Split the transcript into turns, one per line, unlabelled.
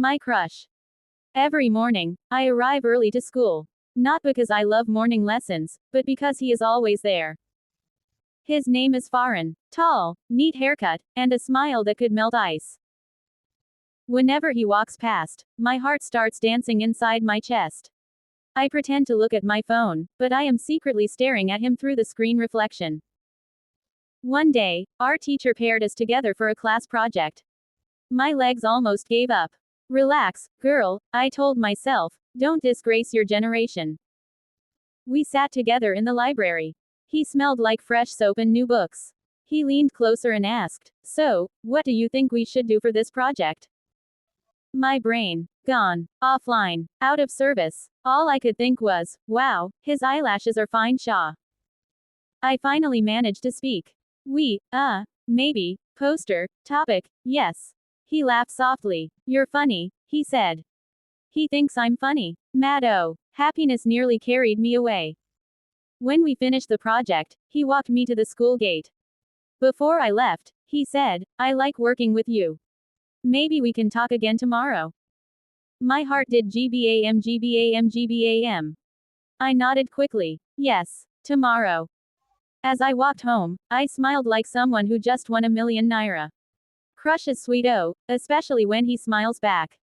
My crush. Every morning, I arrive early to school. Not because I love morning lessons, but because he is always there. His name is Farhan. Tall, neat haircut, and a smile that could melt ice. Whenever he walks past, my heart starts dancing inside my chest. I pretend to look at my phone, but I am secretly staring at him through the screen reflection. One day, our teacher paired us together for a class project. My legs almost gave up. Relax, girl, I told myself, don't disgrace your generation. We sat together in the library. He smelled like fresh soap and new books. He leaned closer and asked, "So, what do you think we should do for this project?" My brain, gone, offline, out of service. All I could think was, wow, his eyelashes are fine, Shaw. I finally managed to speak. Maybe, poster, topic, yes. He laughed softly. You're funny, he said. He thinks I'm funny. Mad oh, happiness nearly carried me away. When we finished the project, he walked me to the school gate. Before I left, he said, I like working with you. Maybe we can talk again tomorrow. My heart did GBAM GBAM GBAM. I nodded quickly. Yes, tomorrow. As I walked home, I smiled like someone who just won #1,000,000. Crush is sweet oh, especially when he smiles back.